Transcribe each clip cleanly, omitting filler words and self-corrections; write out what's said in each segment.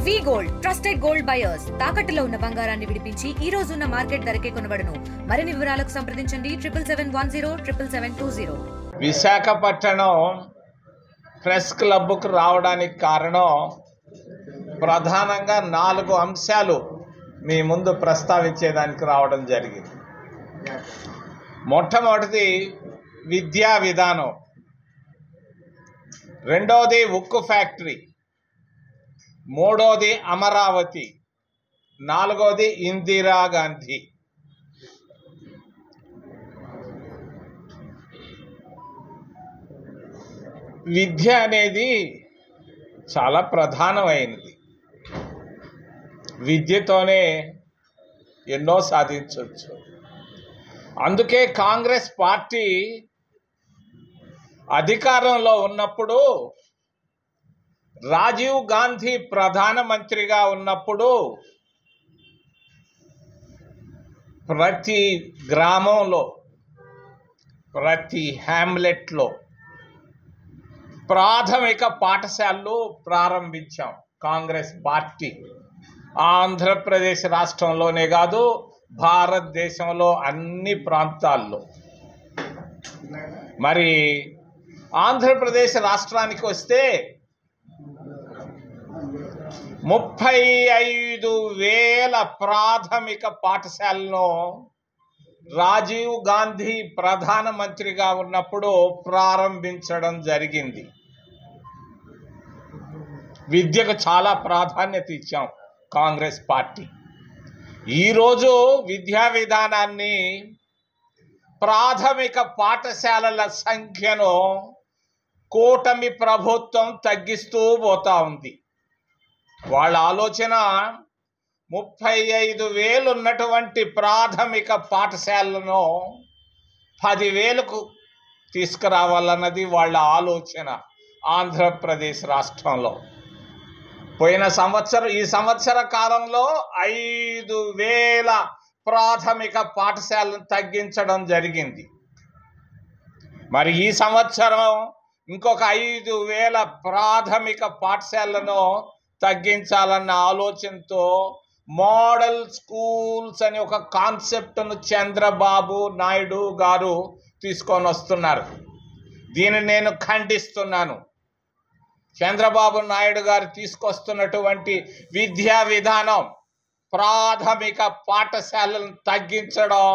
వి gold trusted gold buyers తాకట్టులో ఉన్న బంగారాన్ని విడిపించి ఈ రోజు ఉన్న మార్కెట్ ధరకే కొనబడును. మరిన్ని వివరాలకు సంప్రదించండి 7771077720. విశాఖపట్నం ప్రెస్ క్లబ్కు రావడానికి కారణం ప్రధానంగా 4 అంశాలు మీ ముందు ప్రస్తావించేదానికి రావడం జరిగింది. మొట్టమొదటిది విద్యా విధానం, రెండవది ఉక్కు ఫ్యాక్టరీ, మూడవది అమరావతి, నాలుగవది ఇందిరాగాంధీ. విద్య అనేది చాలా ప్రధానమైనది. విద్యతోనే ఎన్నో సాధించవచ్చు. అందుకే కాంగ్రెస్ పార్టీ అధికారంలో ఉన్నప్పుడు, రాజీవ్ గాంధీ ప్రధానమంత్రిగా ఉన్నప్పుడు ప్రతి గ్రామంలో, ప్రతి హ్యామ్లెట్లో ప్రాథమిక పాఠశాలలు ప్రారంభించాం. కాంగ్రెస్ పార్టీ ఆంధ్రప్రదేశ్ రాష్ట్రంలోనే కాదు, భారతదేశంలో అన్ని ప్రాంతాల్లో. మరి ఆంధ్రప్రదేశ్ రాష్ట్రానికి వస్తే 35,000 ప్రాథమిక పాఠశాలను రాజీవ్ గాంధీ ప్రధానమంత్రిగా ఉన్నప్పుడు ప్రారంభించడం జరిగింది. విద్యకు చాలా ప్రాధాన్యత ఇచ్చాం కాంగ్రెస్ పార్టీ. ఈరోజు విద్యా విధానాన్ని, ప్రాథమిక పాఠశాలల సంఖ్యను కూటమి ప్రభుత్వం తగ్గిస్తూ పోతా ఉంది. వాళ్ళ ఆలోచన 35,000 ఉన్నటువంటి ప్రాథమిక పాఠశాలను 10,000కు తీసుకురావాలన్నది వాళ్ళ ఆలోచన ఆంధ్రప్రదేశ్ రాష్ట్రంలో. ఈ సంవత్సర కాలంలో 5,000 ప్రాథమిక పాఠశాలను తగ్గించడం జరిగింది. మరి ఈ సంవత్సరం ఇంకొక 5,000 ప్రాథమిక పాఠశాలను తగ్గించాలన్న ఆలోచనతో మోడల్ స్కూల్స్ అని ఒక కాన్సెప్ట్ను చంద్రబాబు నాయుడు గారు తీసుకొని వస్తున్నారు. దీన్ని నేను ఖండిస్తున్నాను. చంద్రబాబు నాయుడు గారు తీసుకొస్తున్నటువంటి విద్యా విధానం, ప్రాథమిక పాఠశాలను తగ్గించడం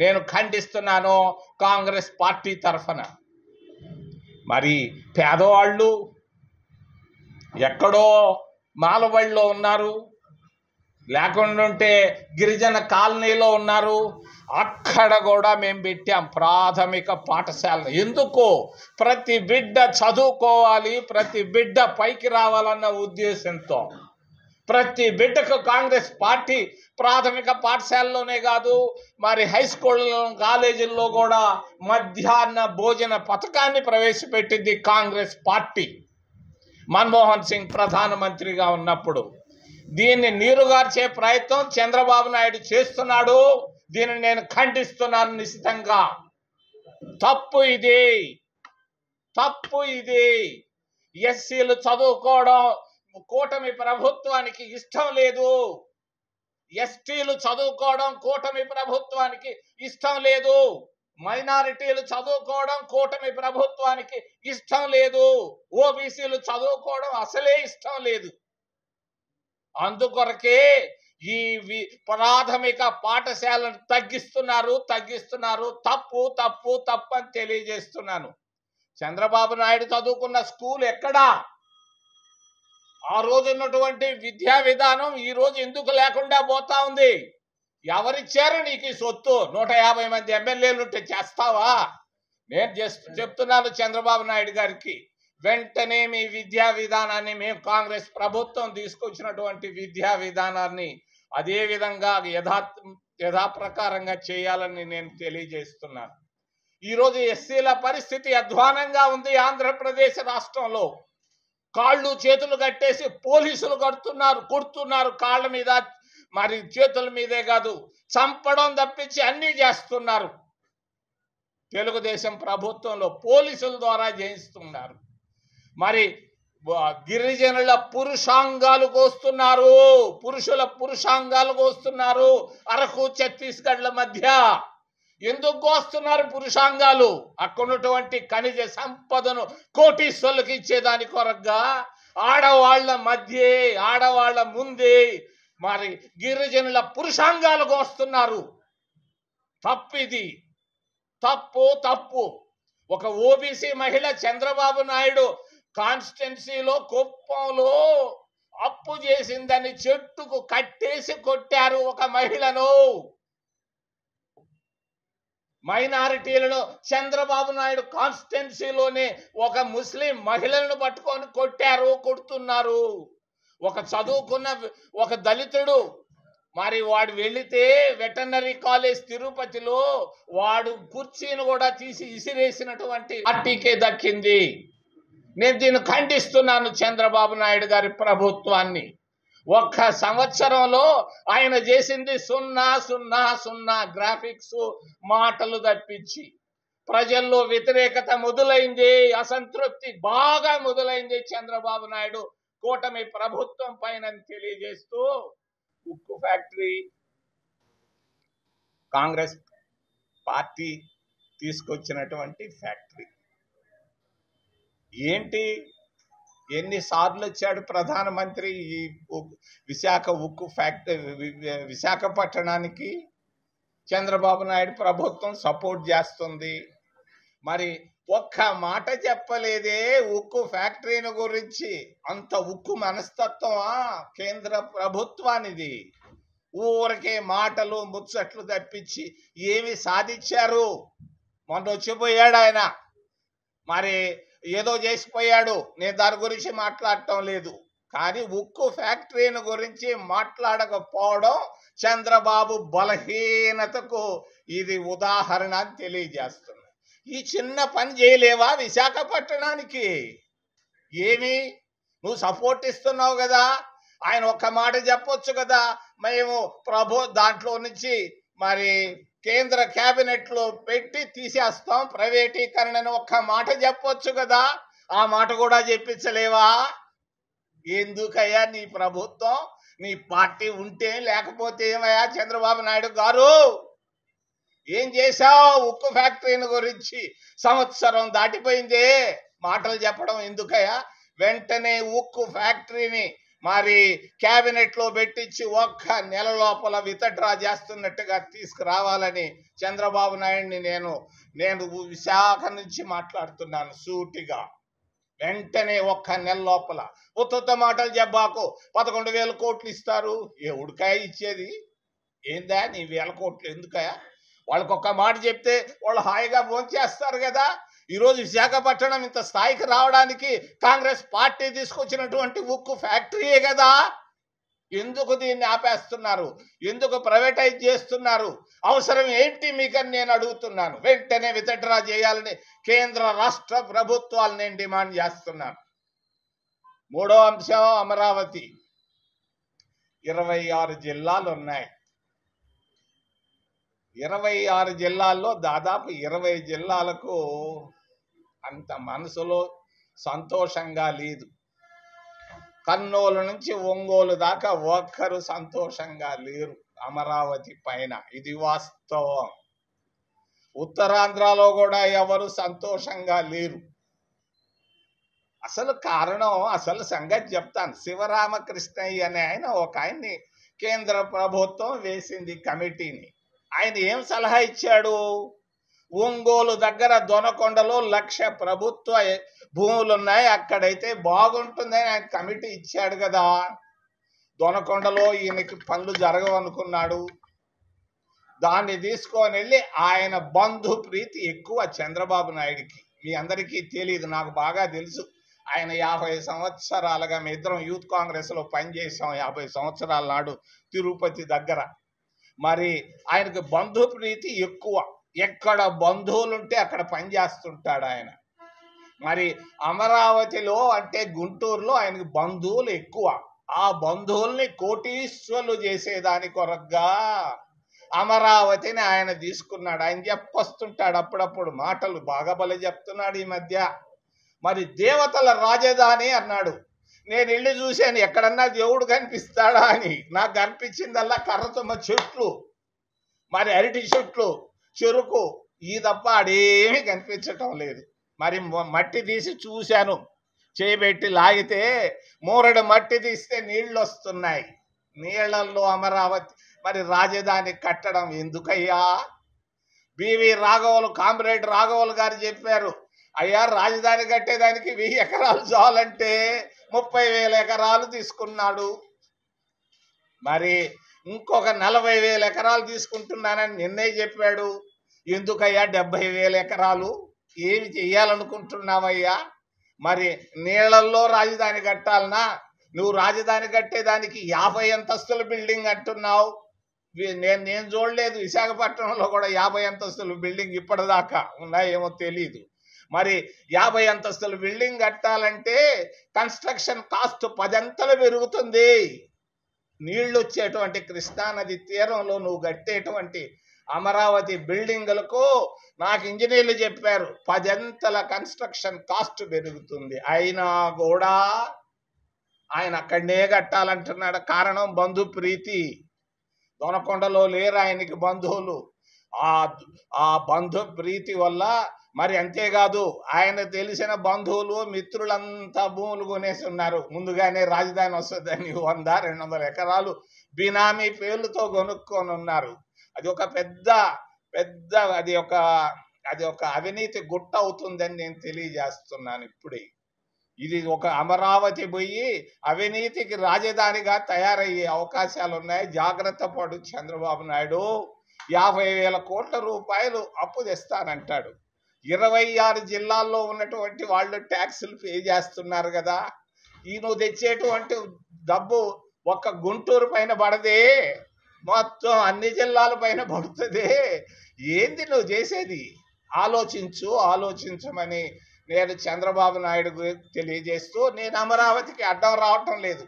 నేను ఖండిస్తున్నాను కాంగ్రెస్ పార్టీ తరఫున. మరి పేదవాళ్ళు ఎక్కడో మాలవడిలో ఉన్నారు, లేకుంటే గిరిజన కాలనీలో ఉన్నారు, అక్కడ కూడా మేము పెట్టాం ప్రాథమిక పాఠశాలను. ఎందుకు? ప్రతి బిడ్డ చదువుకోవాలి, ప్రతి బిడ్డ పైకి రావాలన్న ఉద్దేశంతో. ప్రతి బిడ్డకు కాంగ్రెస్ పార్టీ ప్రాథమిక పాఠశాలలోనే కాదు, మరి హై స్కూల్ కాలేజీల్లో కూడా మధ్యాహ్న భోజన పథకాన్ని ప్రవేశపెట్టింది కాంగ్రెస్ పార్టీ మన్మోహన్ సింగ్ ప్రధానమంత్రిగా ఉన్నప్పుడు. దీన్ని నీరుగార్చే ప్రయత్నం చంద్రబాబు నాయుడు చేస్తున్నాడు. దీన్ని నేను ఖండిస్తున్నాను నిశ్చితంగా. తప్పు ఇది. ఎస్సీలు చదువుకోవడం కూటమి ప్రభుత్వానికి ఇష్టం లేదు. ఎస్టీలు చదువుకోవడం కూటమి ప్రభుత్వానికి ఇష్టం లేదు. మైనారిటీలు చదువుకోవడం కూటమి ప్రభుత్వానికి ఇష్టం లేదు. ఓబీసీలు చదువుకోవడం అసలే ఇష్టం లేదు. అందుకొరకే ఈ ప్రాథమిక పాఠశాలను తగ్గిస్తున్నారు. తప్పు అని తెలియజేస్తున్నాను. చంద్రబాబు నాయుడు చదువుకున్న స్కూల్ ఎక్కడా? ఆ రోజు ఉన్నటువంటి విద్యా విధానం ఈ రోజు ఎందుకు లేకుండా పోతా ఉంది? ఎవరిచ్చారు నీకు ఈ సొత్తు? 150 మంది ఎమ్మెల్యేలు ఉంటే చేస్తావా? నేను చెప్తున్నాను చంద్రబాబు నాయుడు గారికి, వెంటనే మీ విద్యా విధానాన్ని, మేము కాంగ్రెస్ ప్రభుత్వం తీసుకొచ్చినటువంటి విద్యా విధానాన్ని అదే విధంగా యథాప్రకారంగా చేయాలని నేను తెలియజేస్తున్నాను. ఈరోజు ఎస్సీల పరిస్థితి అధ్వానంగా ఉంది. ఆంధ్రప్రదేశ్ రాష్ట్రంలో కాళ్ళు చేతులు కట్టేసి పోలీసులు కొడుతున్నారు కాళ్ళ మీద, మరి చేతుల మీదే కాదు, చంపడం తప్పించి అన్నీ చేస్తున్నారు. తెలుగుదేశం ప్రభుత్వంలో పోలీసుల ద్వారా చేయిస్తున్నారు. మరి గిరిజనుల పురుషాంగాలు కోస్తున్నారు, పురుషుల పురుషాంగాలు కోస్తున్నారు అరకు ఛత్తీస్గఢ్ల మధ్య. ఎందుకు కోస్తున్నారు పురుషాంగాలు? అక్కడున్నటువంటి ఖనిజ సంపదను కోటీశ్వర్లకు ఇచ్చేదాని కొరగా ఆడవాళ్ల మధ్య, ఆడవాళ్ల ముందే మరి గిరిజనుల పురుషాంగాలు కోస్తున్నారు. తప్పిది, తప్పు తప్పు. ఒక ఓబీసీ మహిళ చంద్రబాబు నాయుడు కాన్స్టిట్యున్సీలో కుప్పంలో అప్పు చేసిందని చెట్టుకు కట్టేసి కొట్టారు ఒక మహిళను. మైనారిటీలలో చంద్రబాబు నాయుడు కాన్స్టిట్యున్సీలోనే ఒక ముస్లిం మహిళలను పట్టుకొని కొట్టారు, కొడుతున్నారు. ఒక చదువుకున్న ఒక దళితుడు మరి వాడు వెళితే వెటర్నరీ కాలేజ్ తిరుపతిలో వాడు కుర్చీని కూడా తీసి ఇసిరేసినటువంటి పార్టీకే దక్కింది. నేను దీన్ని ఖండిస్తున్నాను చంద్రబాబు నాయుడు గారి ప్రభుత్వాన్ని. ఒక్క సంవత్సరంలో ఆయన చేసింది 000 గ్రాఫిక్స్ మాటలు తప్పించి ప్రజల్లో వ్యతిరేకత మొదలైంది, అసంతృప్తి బాగా మొదలైంది చంద్రబాబు నాయుడు కూటమి ప్రభుత్వం పైన తెలియజేస్తూ. ఉక్కు ఫ్యాక్టరీ కాంగ్రెస్ పార్టీ తీసుకొచ్చినటువంటి ఫ్యాక్టరీ ఏంటి? ఎన్నిసార్లు వచ్చాడు ప్రధానమంత్రి ఈ విశాఖ ఉక్కు ఫ్యాక్టరీ విశాఖపట్టణానికి? చంద్రబాబు నాయుడు ప్రభుత్వం సపోర్ట్ చేస్తుంది. మరి ఒక్క మాట చెప్పలేదే ఉక్కు ఫ్యాక్టరీని గురించి. అంత ఉక్కు మనస్తత్వమా కేంద్ర ప్రభుత్వానిది? ఊరికే మాటలు ముచ్చట్లు తప్పించి ఏమి సాధించారు? మొన్న వచ్చిపోయాడు ఆయన, మరి ఏదో చేసిపోయాడు. నేను దాని గురించి మాట్లాడటం లేదు. కానీ ఉక్కు ఫ్యాక్టరీని గురించి మాట్లాడకపోవడం చంద్రబాబు బలహీనతకు ఇది ఉదాహరణ అని తెలియజేస్తున్నా. ఈ చిన్న పని చేయలేవా విశాఖపట్టణానికి? ఏమి నువ్వు సపోర్ట్ ఇస్తున్నావు కదా, ఆయన ఒక్క మాట చెప్పొచ్చు కదా, మేము దాంట్లో నుంచి మరి కేంద్ర కేబినెట్ లో పెట్టి తీసేస్తాం ప్రైవేటీకరణను ఒక్క మాట చెప్పొచ్చు కదా. ఆ మాట కూడా చెప్పించలేవా? ఎందుకయ్యా నీ ప్రభుత్వం, నీ పార్టీ ఉంటే లేకపోతే ఏమయ్యా చంద్రబాబు నాయుడు గారు? ఏం చేశావు ఉక్కు ఫ్యాక్టరీని గురించి? సంవత్సరం దాటిపోయిందే, మాటలు చెప్పడం ఎందుకయ్యా? వెంటనే ఉక్కు ఫ్యాక్టరీని మరి కేబినెట్ లో పెట్టించి ఒక్క నెల లోపల విత్డ్రా చేస్తున్నట్టుగా తీసుకురావాలని చంద్రబాబు నాయుడిని నేను విశాఖ నుంచి మాట్లాడుతున్నాను సూటిగా. వెంటనే ఒక్క నెల లోపల ఉత్త మాటలు చెప్పాకు. 11,000 కోట్లు ఇస్తారు. ఎవడికాయ ఇచ్చేది? ఏందా నీ 1,000 కోట్లు ఎందుకయా? వాళ్ళకి ఒక్క మాట చెప్తే వాళ్ళు హాయిగా భోంచేస్తారు కదా. ఈరోజు విశాఖపట్నం ఇంత స్థాయికి రావడానికి కాంగ్రెస్ పార్టీ తీసుకొచ్చినటువంటి ఉక్కు ఫ్యాక్టరీయే కదా. ఎందుకు దీన్ని ఆపేస్తున్నారు? ఎందుకు ప్రైవేటైజ్ చేస్తున్నారు? అవసరం ఏంటి మీకని నేను అడుగుతున్నాను. వెంటనే విత్డ్రా చేయాలని కేంద్ర రాష్ట్ర ప్రభుత్వాలు నేను డిమాండ్ చేస్తున్నాను. మూడో అంశం అమరావతి. 26 జిల్లాలు ఉన్నాయి. 26 జిల్లాల్లో దాదాపు 20 జిల్లాలకు అంత మనసులో సంతోషంగా లేదు. కర్నూలు నుంచి ఒంగోలు దాకా ఒక్కరు సంతోషంగా లేరు అమరావతి పైన. ఇది వాస్తవం. ఉత్తరాంధ్రలో కూడా ఎవరు సంతోషంగా లేరు. అసలు కారణం, అసలు సంగతి చెప్తాను. శివరామకృష్ణయ్య అనే ఆయన్ని కేంద్ర ప్రభుత్వం వేసింది కమిటీని. ఆయన ఏం సలహా ఇచ్చాడు? ఒంగోలు దగ్గర దొనకొండలో 1,00,000 ప్రభుత్వ భూములు ఉన్నాయి, అక్కడైతే బాగుంటుందని ఆయన కమిటీ ఇచ్చాడు కదా. దొనకొండలో ఈయనకి పనులు జరగవనుకున్నాడు. దాన్ని తీసుకొని వెళ్ళి ఆయన బంధు ప్రీతి ఎక్కువ చంద్రబాబు నాయుడికి. మీ అందరికీ తెలియదు, నాకు బాగా తెలుసు. ఆయన 50 సంవత్సరాలుగా మీ ఇద్దరం యూత్ కాంగ్రెస్ లో పనిచేసాం. 50 సంవత్సరాల నాడు తిరుపతి దగ్గర. మరి ఆయనకు బంధు ప్రీతి ఎక్కువ. ఎక్కడ బంధువులుంటే అక్కడ పనిచేస్తుంటాడు ఆయన. మరి అమరావతిలో అంటే గుంటూరులో ఆయనకు బంధువులు ఎక్కువ. ఆ బంధువుల్ని కోటీశ్వర్లు చేసేదాని కొరగా అమరావతిని ఆయన తీసుకున్నాడు. ఆయన చెప్పొస్తుంటాడు అప్పుడప్పుడు మాటలు, బాగా బలి చెప్తున్నాడు ఈ మధ్య. మరి దేవతల రాజధాని అన్నాడు. నేను ఇల్లు చూశాను, ఎక్కడన్నా దేవుడు కనిపిస్తాడా అని. నాకు కనిపించిందల్లా కర్రతుమ్మ చెట్లు, మరి అరటి చెట్లు, చెరుకు, ఈ తప్ప ఆడేమీ కనిపించటం లేదు. మరి మట్టి తీసి చూశాను, చేయబెట్టి లాగితే మూరడు మట్టి తీస్తే నీళ్ళు వస్తున్నాయి. నీళ్లలో అమరావతి మరి రాజధాని కట్టడం ఎందుకయ్యా? బివి రాఘవులు, కామ్రేడ్ రాఘవులు గారు చెప్పారు, అయ్యా రాజధాని కట్టేదానికి 1000 ఎకరాలు చాలంటే 30,000 ఎకరాలు తీసుకున్నాడు. మరి ఇంకొక 40,000 ఎకరాలు తీసుకుంటున్నానని నిన్నే చెప్పాడు. ఎందుకయ్యా 70,000 ఎకరాలు? ఏమి చెయ్యాలనుకుంటున్నావయ్యా? మరి నీళ్లల్లో రాజధాని కట్టాలనా? నువ్వు రాజధాని కట్టేదానికి 50 అంతస్తుల బిల్డింగ్ అంటున్నావు. నేను చూడలేదు, విశాఖపట్నంలో కూడా 50 అంతస్తుల బిల్డింగ్ ఇప్పటిదాకా ఉన్నాయేమో తెలీదు. మరి 50 అంతస్తుల బిల్డింగ్ కట్టాలంటే కన్స్ట్రక్షన్ కాస్ట్ 10 అంతలు పెరుగుతుంది. నీళ్లు వచ్చేటువంటి కృష్ణానది తీరంలో నువ్వు కట్టేటువంటి అమరావతి బిల్డింగులకు నాకు ఇంజనీర్లు చెప్పారు 10 అంతల కన్స్ట్రక్షన్ కాస్ట్ పెరుగుతుంది. అయినా కూడా ఆయన అక్కడనే కట్టాలంటున్నాడు. కారణం బంధు ప్రీతి. దొనకొండలో లేరు ఆయనకి బంధువులు. ఆ బంధు ప్రీతి వల్ల మరి అంతేకాదు, ఆయన తెలిసిన బంధువులు మిత్రులంతా భూములు కొనేసి ఉన్నారు. ముందుగానే రాజధాని వస్తుందని 100-200 ఎకరాలు బినామీ పేర్లతో కొనుక్కొని ఉన్నారు. అది ఒక పెద్ద అది ఒక అవినీతి గుట్ట అవుతుందని నేను తెలియజేస్తున్నాను ఇప్పుడే. ఇది ఒక అమరావతి పోయి అవినీతికి రాజధానిగా తయారయ్యే అవకాశాలు ఉన్నాయి. జాగ్రత్త పడు చంద్రబాబు నాయుడు. 50,000 కోట్ల రూపాయలు అప్పు తెస్తానంటాడు. 26 జిల్లాల్లో ఉన్నటువంటి వాళ్ళు ట్యాక్సులు పే చేస్తున్నారు కదా. నువ్వు తెచ్చేటువంటి డబ్బు ఒక్క గుంటూరు పైన పడదే, మొత్తం అన్ని జిల్లాల పైన పడుతుంది. ఏంది నువ్వు చేసేది? ఆలోచించమని నేను చంద్రబాబు నాయుడు తెలియజేస్తూ, నేను అమరావతికి అడ్డం రావటం లేదు,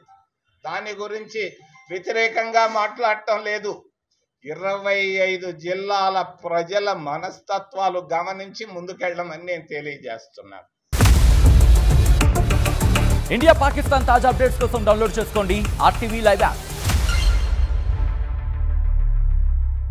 దాని గురించి వ్యతిరేకంగా మాట్లాడటం లేదు. 25 జిల్లాల ప్రజల మనస్తత్వాలు గమనించి ముందుకెళ్ళమని నేను తెలియజేస్తున్నాను. ఇండియా పాకిస్తాన్ తాజా అప్డేట్స్ కోసం డౌన్లోడ్ చేసుకోండి RTV లైవ్ యాప్.